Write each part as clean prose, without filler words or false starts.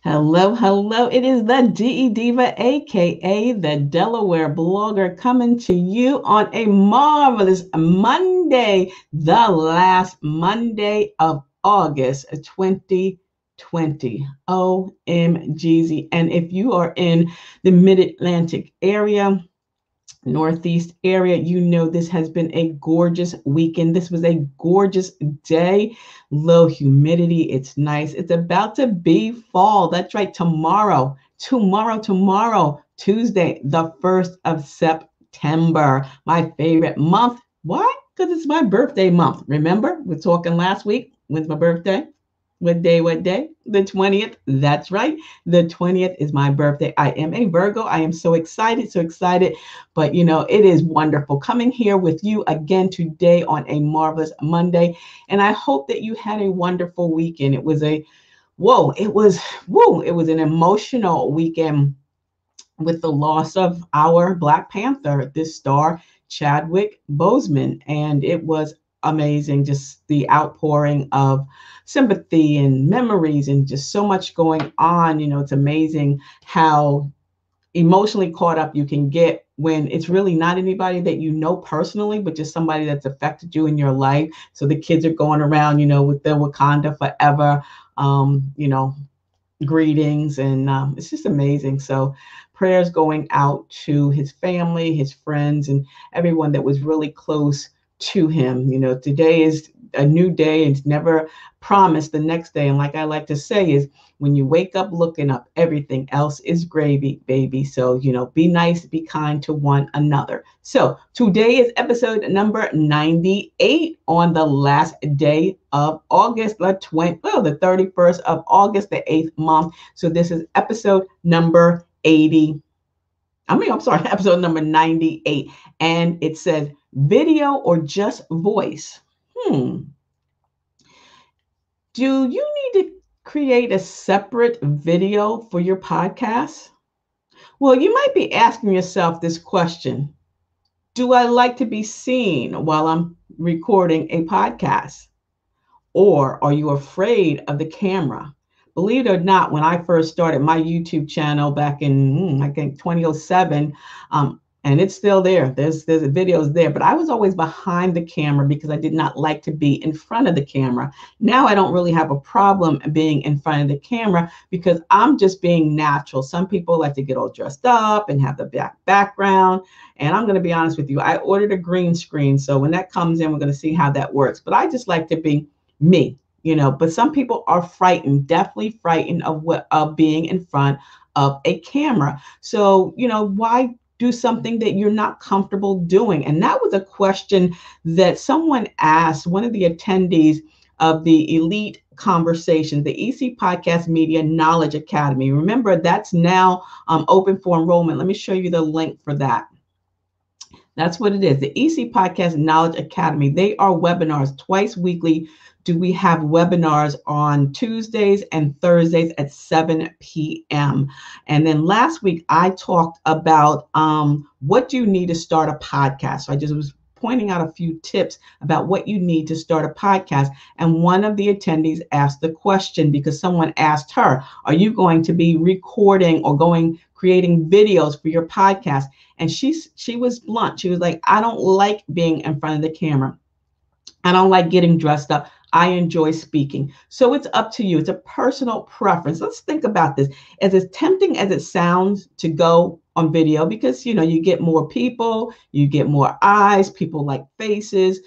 Hello, hello. It is the DE Diva, aka the Delaware blogger, coming to you on a marvelous Monday, the last Monday of August 2020. OMGZ. And if you are in the Mid Atlantic area, Northeast area, you know this has been a gorgeous weekend. This was a gorgeous day. Low humidity. It's nice. It's about to be fall. That's right. Tomorrow, Tuesday, the 1st of September. My favorite month. Why? Because it's my birthday month. Remember, we're talking last week. When's my birthday? What day? What day? The 20th. That's right. The 20th is my birthday. I am a Virgo. I am so excited, so excited. But it is wonderful coming here with you again today on a marvelous Monday. And I hope that you had a wonderful weekend. It was an emotional weekend with the loss of our Black Panther, this star, Chadwick Boseman. And it was amazing, just the outpouring of sympathy and memories and just so much going on. It's amazing how emotionally caught up you can get when it's really not anybody that you know personally, but just somebody that's affected you in your life. So the kids are going around, with the Wakanda forever, um, you know, greetings, and it's just amazing. So prayers going out to his family, his friends, and everyone that was really close to him. Today is a new day, and it's never promised the next day. And like I like to say is, when you wake up looking up, everything else is gravy, baby. So, be nice, be kind to one another. So today is episode number 98 on the last day of August, the 31st of August, the 8th month. So this is episode number 80. I'm sorry, episode number 98. And it says video or just voice. Do you need to create a separate video for your podcast? Well, you might be asking yourself this question. Do I like to be seen while I'm recording a podcast? Or are you afraid of the camera? Believe it or not, when I first started my YouTube channel back in, I think 2007, and it's still there. There's videos there, but I was always behind the camera because I did not like to be in front of the camera. Now I don't really have a problem being in front of the camera because I'm just being natural. Some people like to get all dressed up and have the background. And I'm going to be honest with you, I ordered a green screen. So when that comes in, we're going to see how that works. But I just like to be me, but some people are frightened, definitely frightened of being in front of a camera. So, why do something that you're not comfortable doing? And that was a question that someone asked one of the attendees of the Elite Conversation, the EC Podcast Media Knowledge Academy. Remember, that's now open for enrollment. Let me show you the link for that. That's what it is. The EC Podcast Knowledge Academy. They are webinars twice weekly. Do we have webinars on Tuesdays and Thursdays at 7 p.m. And then last week I talked about what do you need to start a podcast. So I just was pointing out a few tips about what you need to start a podcast. And one of the attendees asked the question because someone asked her, are you going to be recording or creating videos for your podcast? And she was blunt. She was like, I don't like being in front of the camera. I don't like getting dressed up. I enjoy speaking. So it's up to you. It's a personal preference. Let's think about this. As tempting as it sounds to go on video, because you get more people, you get more eyes, people like faces.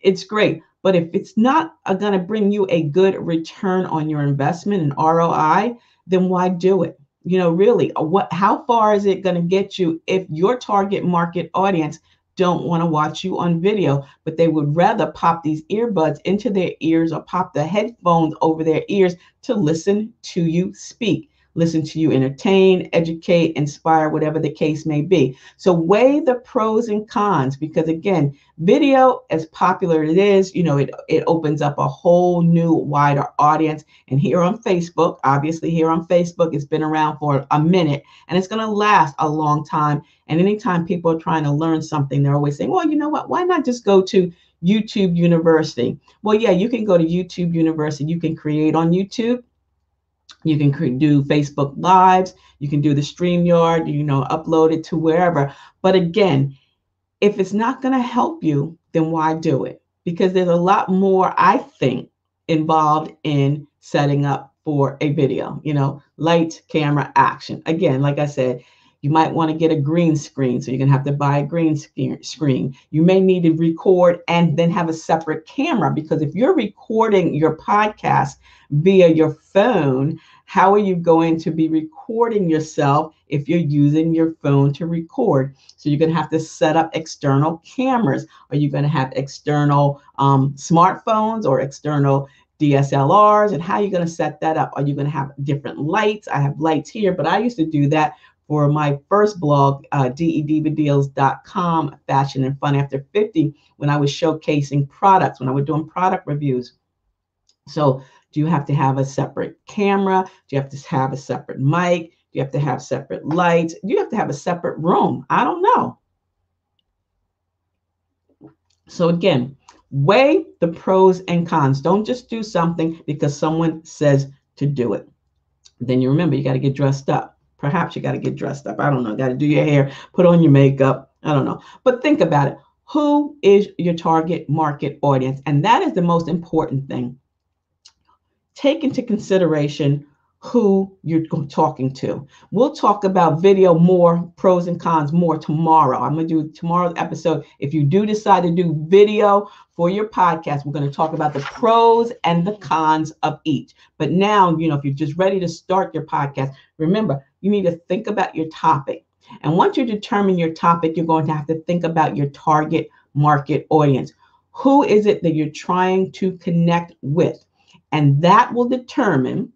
It's great. But if it's not going to bring you a good return on your investment and ROI, then why do it? Really, how far is it going to get you if your target market audience don't want to watch you on video, but they would rather pop these earbuds into their ears or pop the headphones over their ears to listen to you speak, listen to you entertain, educate, inspire, whatever the case may be. So weigh the pros and cons, because again, video, as popular as it is, it opens up a whole new wider audience. And here on Facebook, obviously here on Facebook, it's been around for a minute and it's going to last a long time. And anytime people are trying to learn something, they're always saying, well, you know what, why not just go to YouTube University? Well, yeah, you can go to YouTube University. You can create on YouTube. You can do Facebook Lives. You can do the StreamYard, upload it to wherever. But again, if it's not going to help you, then why do it? Because there's a lot more, I think, involved in setting up for a video, light, camera, action. Again, like I said, you might want to get a green screen, so you're going to have to buy a green screen. You may need to record and then have a separate camera, because if you're recording your podcast via your phone, how are you going to be recording yourself if you're using your phone to record? So you're going to have to set up external cameras. Are you going to have external smartphones or external DSLRs? And how are you going to set that up? Are you going to have different lights? I have lights here, but I used to do that for my first blog, dedvideos.com, Fashion and Fun After 50, when I was showcasing products, when I was doing product reviews. So do you have to have a separate camera? Do you have to have a separate mic? Do you have to have separate lights? Do you have to have a separate room? I don't know. So again, weigh the pros and cons. Don't just do something because someone says to do it. Then you remember, you got to get dressed up. Perhaps you got to get dressed up. I don't know. Got to do your hair, put on your makeup. I don't know. But think about it. Who is your target market audience? And that is the most important thing. Take into consideration who you're talking to. We'll talk about video more, pros and cons more tomorrow. I'm going to do tomorrow's episode. If you do decide to do video for your podcast, we're going to talk about the pros and the cons of each. But now, if you're just ready to start your podcast, remember, you need to think about your topic. And once you determine your topic, you're going to have to think about your target market audience. Who is it that you're trying to connect with? And that will determine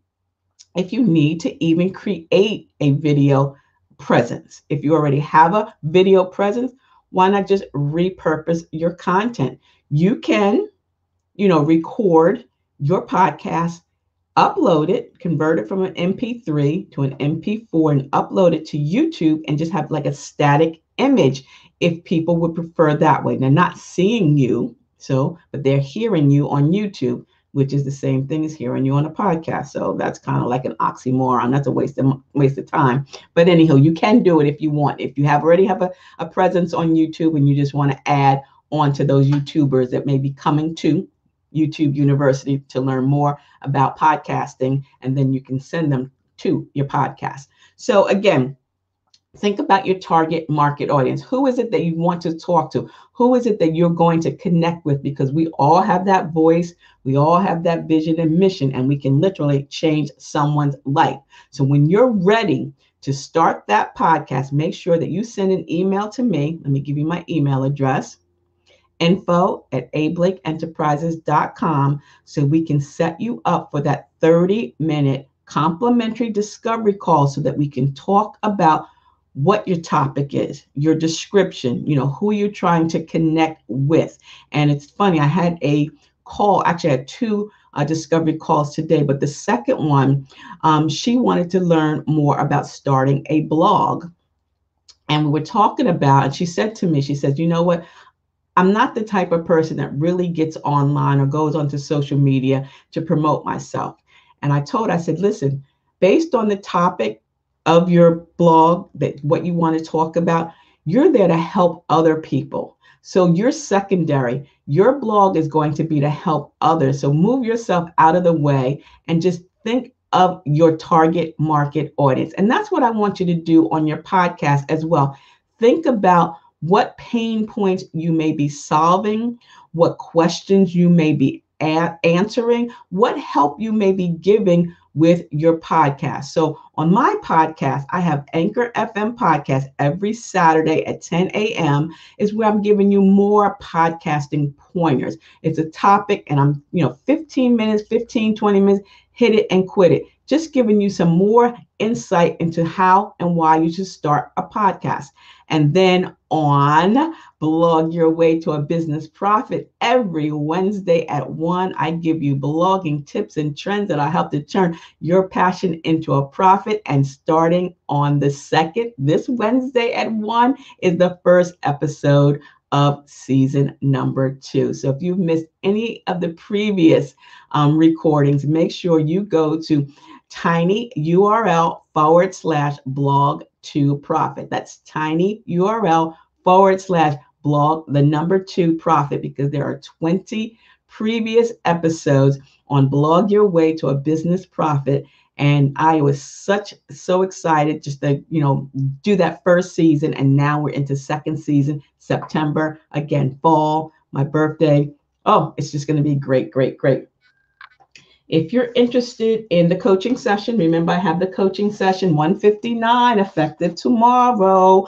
if you need to even create a video presence. If you already have a video presence, why not just repurpose your content? You can, record your podcast, upload it, convert it from an MP3 to an MP4 and upload it to YouTube and just have like a static image if people would prefer that way. They're not seeing you, but they're hearing you on YouTube, which is the same thing as hearing you on a podcast. So that's kind of like an oxymoron. That's a waste of time. But anyhow, you can do it if you want. If you already have a presence on YouTube and you just want to add on to those YouTubers that may be coming to YouTube University to learn more about podcasting, and then you can send them to your podcast. So again, think about your target market audience. Who is it that you want to talk to? Who is it that you're going to connect with? Because we all have that voice. We all have that vision and mission, and we can literally change someone's life. So when you're ready to start that podcast, make sure that you send an email to me. Let me give you my email address, info@ablakeenterprises.com, so we can set you up for that 30-minute complimentary discovery call so that we can talk about what your topic is, your description, who you're trying to connect with. And it's funny, I had a call, actually I had two discovery calls today, but the second one, she wanted to learn more about starting a blog. And we were talking about, and she said to me, she says, you know what? I'm not the type of person that really gets online or goes onto social media to promote myself. And I said, listen, based on the topic of your blog, that what you want to talk about, you're there to help other people. So you're secondary. Your blog is going to be to help others. So move yourself out of the way and just think of your target market audience. And that's what I want you to do on your podcast as well. Think about what pain points you may be solving, what questions you may be answering, what help you may be giving with your podcast. So on my podcast, I have Anchor FM podcast every Saturday at 10 a.m. is where I'm giving you more podcasting pointers. It's a topic and I'm, 15 minutes, 15, 20 minutes, hit it and quit it. Just giving you some more insight into how and why you should start a podcast. And then on Blog Your Way to a Business Profit, every Wednesday at 1, I give you blogging tips and trends that will help to turn your passion into a profit. And starting on the 2nd, this Wednesday at 1, is the first episode of season number 2. So if you've missed any of the previous recordings, make sure you go to tinyurl/blog to profit. That's tinyurl/blog, the number two profit, because there are 20 previous episodes on blog your way to a business profit. And I was so excited just to, do that first season. And now we're into second season, September, again, fall, my birthday. Oh, it's just going to be great, great, great. If you're interested in the coaching session, remember I have the coaching session 159 effective tomorrow.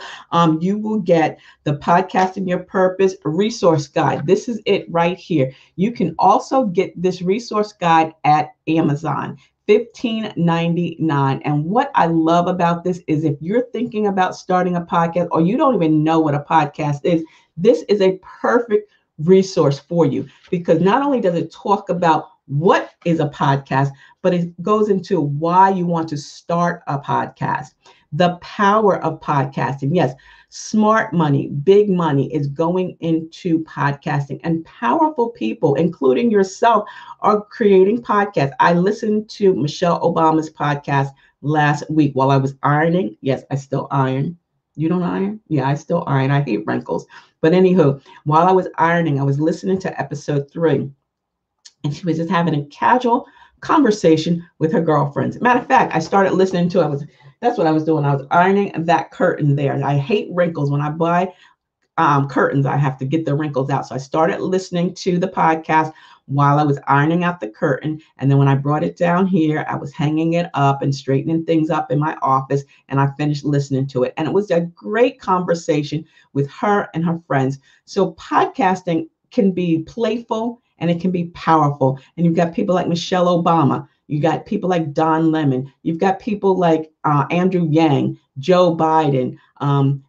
You will get the Podcasting Your Purpose resource guide. This is it right here. You can also get this resource guide at Amazon. $15.99. And what I love about this is if you're thinking about starting a podcast or you don't even know what a podcast is, this is a perfect resource for you, because not only does it talk about what is a podcast, but it goes into why you want to start a podcast, the power of podcasting. Yes, smart money, big money is going into podcasting, and powerful people, including yourself, are creating podcasts. I listened to Michelle Obama's podcast last week while I was ironing. Yes, I still iron. You don't iron? Yeah, I still iron. I hate wrinkles. But anywho, while I was ironing, I was listening to episode 3, and she was just having a casual conversation with her girlfriends. Matter of fact, I started listening to. That's what I was doing. I was ironing that curtain there. I hate wrinkles. When I buy curtains, I have to get the wrinkles out. So I started listening to the podcast while I was ironing out the curtain. And then when I brought it down here, I was hanging it up and straightening things up in my office. And I finished listening to it. And it was a great conversation with her and her friends. So podcasting can be playful and it can be powerful. And you've got people like Michelle Obama. You got people like Don Lemon. You've got people like Andrew Yang, Joe Biden,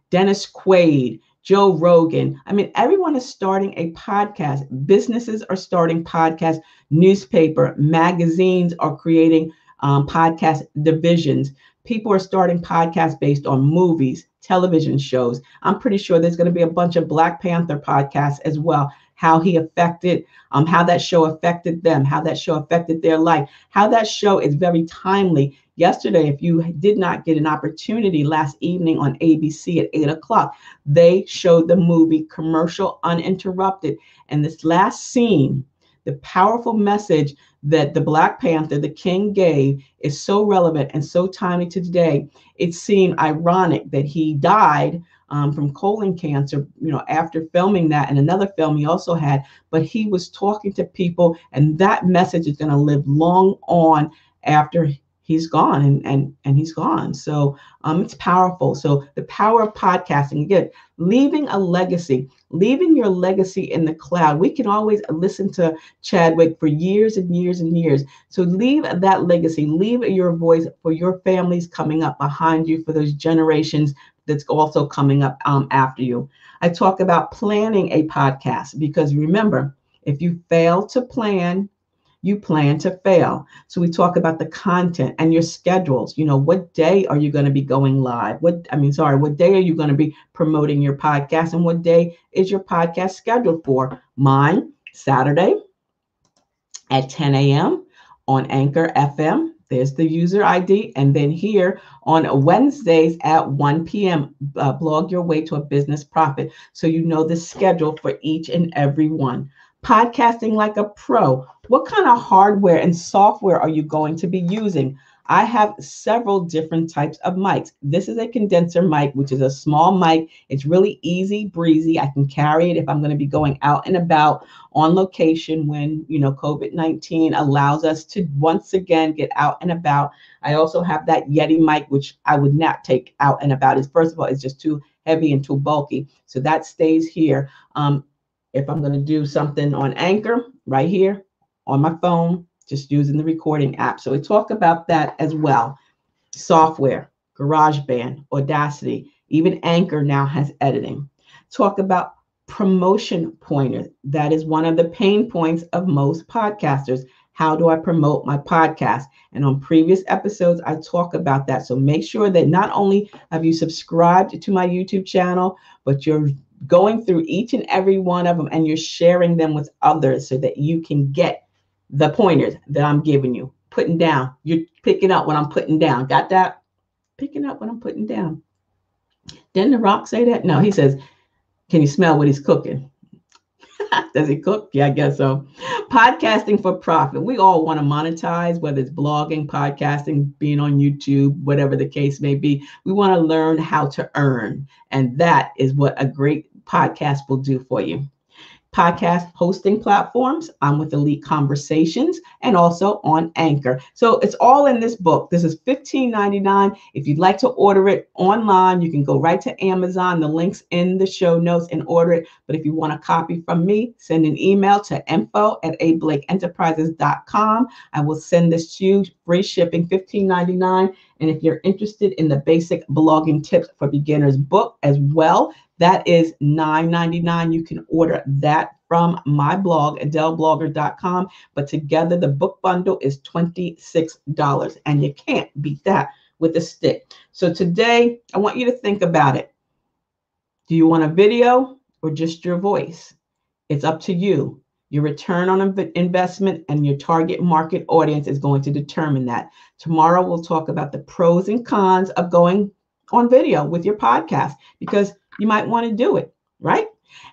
Dennis Quaid, Joe Rogan. I mean, everyone is starting a podcast. Businesses are starting podcasts. Newspaper, magazines are creating podcast divisions. People are starting podcasts based on movies, television shows. I'm pretty sure there's going to be a bunch of Black Panther podcasts as well. How that show affected them, how that show affected their life, how that show is very timely. Yesterday, if you did not get an opportunity last evening on ABC at 8 o'clock, they showed the movie Commercial Uninterrupted. And this last scene, the powerful message that the Black Panther, the King, gave is so relevant and so timely to today. It seemed ironic that he died from colon cancer, after filming that, and another film he also had, but he was talking to people, and that message is going to live long on after he's gone, and he's gone. So it's powerful. So the power of podcasting, again, leaving a legacy, leaving your legacy in the cloud. We can always listen to Chadwick for years and years and years. So leave that legacy, leave your voice for your families coming up behind you, for those generations that's also coming up after you. I talk about planning a podcast, because remember, if you fail to plan, you plan to fail. So we talk about the content and your schedules. What day are you going to be going live? What day are you going to be promoting your podcast? And what day is your podcast scheduled for? Mine, Saturday at 10 a.m. on Anchor FM. There's the user ID. And then here on Wednesdays at 1 p.m., blog your way to a business profit. So you know the schedule for each and every one. Podcasting like a pro. What kind of hardware and software are you going to be using? I have several different types of mics. This is a condenser mic, which is a small mic. It's really easy breezy. I can carry it if I'm going to be going out and about on location when, COVID-19 allows us to once again get out and about. I also have that Yeti mic, which I would not take out and about. First of all, it's just too heavy and too bulky. So that stays here. If I'm going to do something on Anchor, right here on my phone, just using the recording app. So we talk about that as well. Software, GarageBand, Audacity, even Anchor now has editing. Talk about promotion pointers. That is one of the pain points of most podcasters. How do I promote my podcast? And on previous episodes, I talk about that. So make sure that not only have you subscribed to my YouTube channel, but you're going through each and every one of them and you're sharing them with others so that you can get the pointers that I'm giving you. putting down. You're picking up what I'm putting down. Got that? Picking up what I'm putting down. Didn't The Rock say that? No, he says, can you smell what he's cooking? Does he cook? Yeah, I guess so. Podcasting for profit. We all want to monetize, whether it's blogging, podcasting, being on YouTube, whatever the case may be. We want to learn how to earn. And that is what a great podcast will do for you. Podcast hosting platforms. I'm with Elite Conversations and also on Anchor. So it's all in this book. This is $15.99. If you'd like to order it online, you can go right to Amazon. The link's in the show notes and order it. But if you want a copy from me, send an email to info@ablakeenterprises.com. I will send this to you, free shipping, $15.99. And if you're interested in the basic blogging tips for beginners book as well, that is $9.99. You can order that from my blog, AdeleBlogger.com. But together, the book bundle is $26. And you can't beat that with a stick. So today, I want you to think about it. Do you want a video or just your voice? It's up to you. Your return on investment and your target market audience is going to determine that. Tomorrow, we'll talk about the pros and cons of going on video with your podcast, because you might want to do it, right?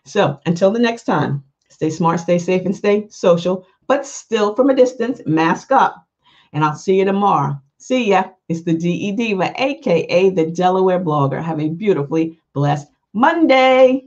So until the next time, stay smart, stay safe, and stay social, but still from a distance, mask up. And I'll see you tomorrow. See ya. It's the DE Diva, aka the Delaware Blogger. Have a beautifully blessed Monday.